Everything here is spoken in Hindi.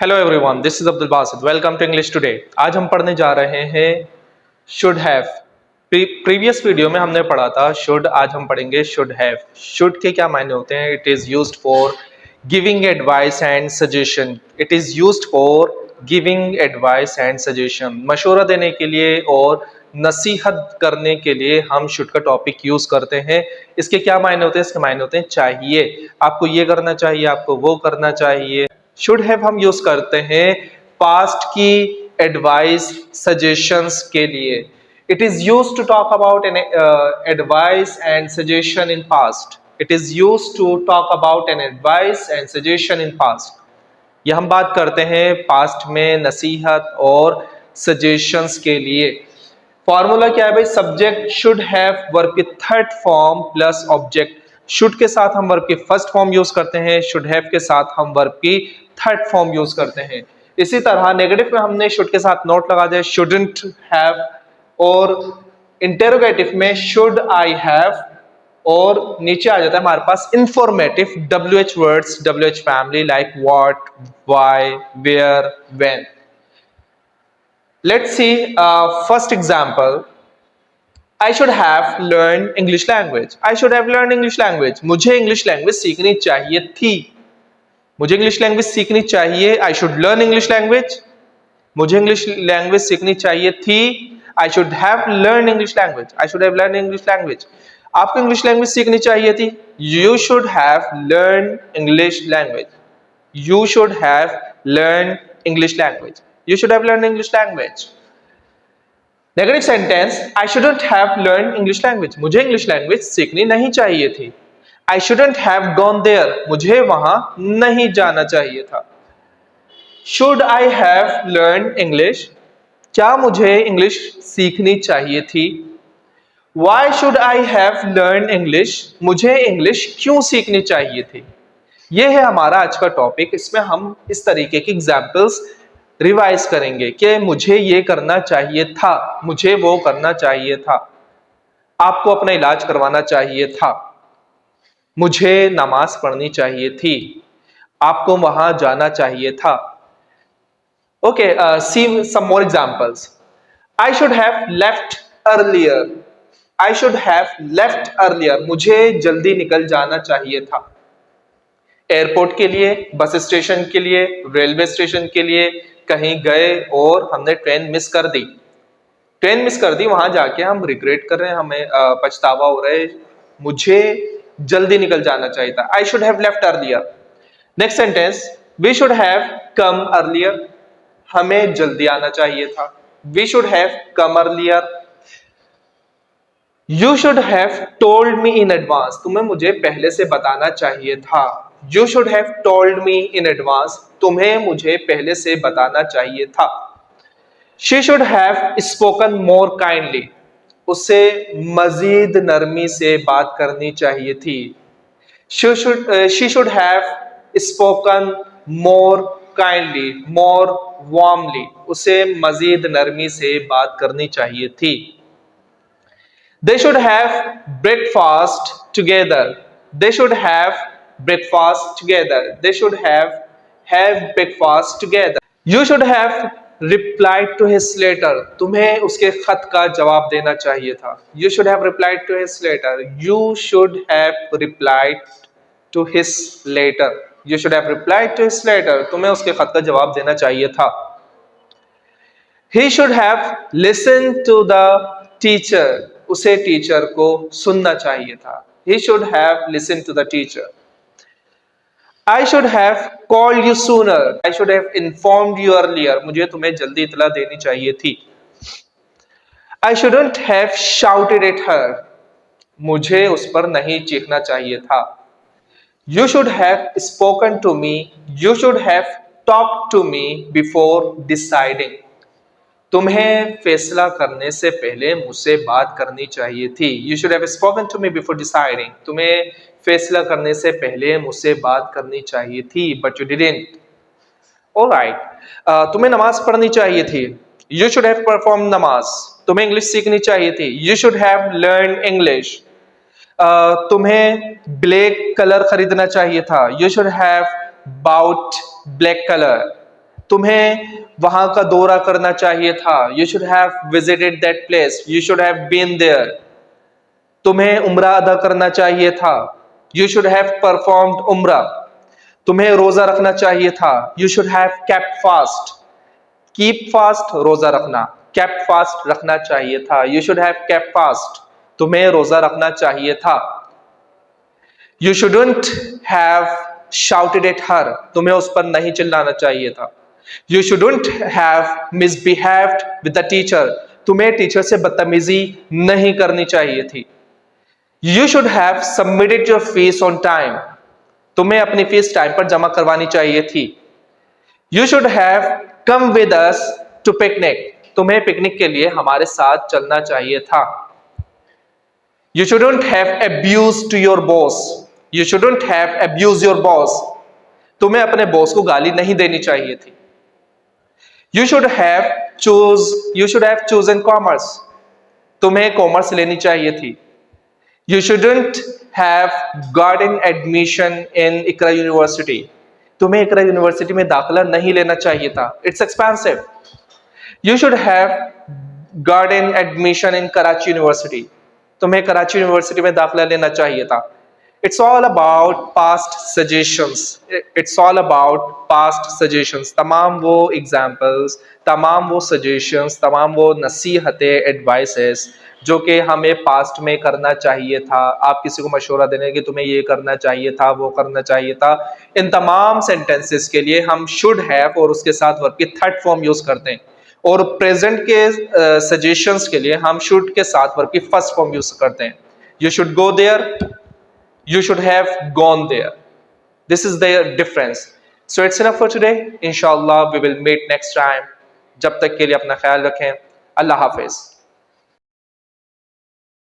Hello everyone, this is Abdul Basit. Welcome to English today. आज हम पढ़ने जा रहे हैं शुड हैव। प्रीवियस वीडियो में हमने पढ़ा था शुड, आज हम पढ़ेंगे शुड हैव। शुड के क्या मायने होते हैं? It is used for giving advice and suggestion. It is used for giving advice and suggestion, मशवरा देने के लिए और नसीहत करने के लिए हम शुड का टॉपिक यूज करते हैं। इसके क्या मायने होते हैं? इसके मायने होते हैं चाहिए, आपको ये करना चाहिए, आपको वो करना चाहिए। शुड हैव हम यूज करते हैं पास्ट की एडवाइस सजेशंस के लिए। It is use to talk about an advice and suggestion in past. It is use to talk about an advice and suggestion in past. यह हम बात करते हैं पास्ट में नसीहत और सजेशंस के लिए। फॉर्मूला क्या है भाई? सब्जेक्ट शुड हैव, वर्ब की third form plus object. Should के साथ हम वर्ब की फर्स्ट फॉर्म यूज करते हैं, शुड हैव के साथ हम वर्ब की थर्ड फॉर्म यूज करते हैं। इसी तरह नेगेटिव में हमने शुड के साथ नोट लगा दिया, शुडंट हैव, और इंटेरोगेटिव में शुड आई हैव, और नीचे आ जाता है हमारे पास informative WH words, WH family like what, why, where, when. Let's see first example. I should have learned English language. I should have learned English language. मुझे इंग्लिश लैंग्वेज सीखनी चाहिए थी। मुझे इंग्लिश लैंग्वेज सीखनी चाहिए। I should learn English language. मुझे इंग्लिश लैंग्वेज सीखनी चाहिए थी। I should have learned English language. I should have learned English language. आपको इंग्लिश लैंग्वेज सीखनी चाहिए थी। You should have learned English language. You should have learned English language. You should have learned English language. Negative sentence, I shouldn't have learned English language. मुझे इंग्लिश लैंग्वेज सीखनी नहीं चाहिए थी। I shouldn't have gone there. मुझे वहां नहीं जाना चाहिए था। Should I have learned English? क्या मुझे इंग्लिश सीखनी चाहिए थी? Why should I have learned English? मुझे इंग्लिश क्यों सीखनी चाहिए थी? यह है हमारा आज का टॉपिक। इसमें हम इस तरीके की एग्जाम्पल्स रिवाइज करेंगे कि मुझे ये करना चाहिए था, मुझे वो करना चाहिए था, आपको अपना इलाज करवाना चाहिए था, मुझे नमाज पढ़नी चाहिए थी, आपको वहां जाना चाहिए था। Okay, see some more examples. I should have left earlier. I should have left earlier. मुझे जल्दी निकल जाना चाहिए था। एयरपोर्ट के लिए, बस स्टेशन के लिए, रेलवे स्टेशन के लिए कहीं गए और हमने ट्रेन मिस कर दी। ट्रेन मिस कर दी, वहां जाके हम रिग्रेट कर रहे हैं, हमें पछतावा हो रहा है। मुझे जल्दी निकल जाना चाहिए था। I should have left earlier. Next sentence, we should have come earlier. हमें जल्दी आना चाहिए था। We should have come earlier. You should have told me in advance. तुम्हें मुझे पहले से बताना चाहिए था। You should have told me in advance. तुम्हें मुझे पहले से बताना चाहिए था। She should have spoken more kindly. उसे मजीद नरमी से बात करनी चाहिए थी। She should have spoken more kindly, more warmly. उसे मजीद नरमी से बात करनी चाहिए थी। They should have breakfast together. They should have breakfast together. They should have breakfast together. You should have replied to his letter. तुम्हें उसके खत का जवाब देना चाहिए था। You should have replied to his letter. You should have replied to his letter. You should have replied to his letter. तुम्हें उसके खत का जवाब देना चाहिए था। He should have listened to the teacher. उसे टीचर को सुनना चाहिए था। He should have listened to the teacher. I should have called you sooner. I should have informed you earlier. मुझे तुम्हें जल्दी इतला देनी चाहिए थी। I shouldn't have shouted at her. मुझे उस पर नहीं चीखना चाहिए था। You should have spoken to me. You should have talked to me before deciding. तुम्हें फैसला करने से पहले मुझसे बात करनी चाहिए थी। You should have spoken to me before deciding. तुम्हें फैसला करने से पहले मुझसे बात करनी चाहिए थी, but you didn't. Alright. तुम्हें नमाज पढ़नी चाहिए थी। You should have performed नमाज। तुम्हें इंग्लिश सीखनी चाहिए थी। You should have learned English. तुम्हें ब्लैक कलर खरीदना चाहिए था। You should have bought black color. तुम्हें वहां का दौरा करना चाहिए था। You should have visited that place, you should have been there. तुम्हें उम्रा अदा करना चाहिए था। यू शुड हैव परफॉर्म्ड उम्रा। तुम्हें रोजा रखना चाहिए था। You should have kept fast. Keep fast रोजा रखना, केप्ट फास्ट रखना चाहिए था। You should have kept fast. तुम्हें रोजा रखना चाहिए था। You shouldn't have shouted at her. तुम्हें उस पर नहीं चिल्लाना चाहिए था। You shouldn't have misbehaved with the teacher. तुम्हें टीचर से बदतमीजी नहीं करनी चाहिए थी। You should have submitted your fees on time. तुम्हें अपनी फीस टाइम पर जमा करवानी चाहिए थी। You should have come with us to picnic. तुम्हें पिकनिक के लिए हमारे साथ चलना चाहिए था। You shouldn't have abused to your boss. You shouldn't have abused your boss. तुम्हें अपने बॉस को गाली नहीं देनी चाहिए थी। You should have chosen commerce. तुम्हें कॉमर्स लेनी चाहिए थी। You shouldn't have gotten admission in Iqra University. तुम्हें इकरा यूनिवर्सिटी में दाखिला नहीं लेना चाहिए था। It's expensive. You should have gotten admission in Karachi University. तुम्हें कराची यूनिवर्सिटी में दाखिला लेना चाहिए था। It's all about past suggestions. It's all about past suggestions. तमाम वो एग्जाम्पल्स, तमाम वो सजेशंस, तमाम वो नसीहतें, एडवाइसेस जो कि हमें पास्ट में करना चाहिए था। आप किसी को मशवरा देने कि तुम्हें ये करना चाहिए था, वो करना चाहिए था। इन तमाम सेंटेंसेस के लिए हम शुड हैव और उसके साथ वर्ब की थर्ड फॉर्म यूज करते हैं, और प्रेजेंट के सजेशंस के लिए हम शुड के साथ वर्ब की फर्स्ट फॉर्म यूज करते हैं। You should go there, you should have gone there. This is the difference. So it's enough for today. इंशाल्लाह we will meet next time. जब तक के लिए अपना ख्याल रखें। अल्लाह हाफिज।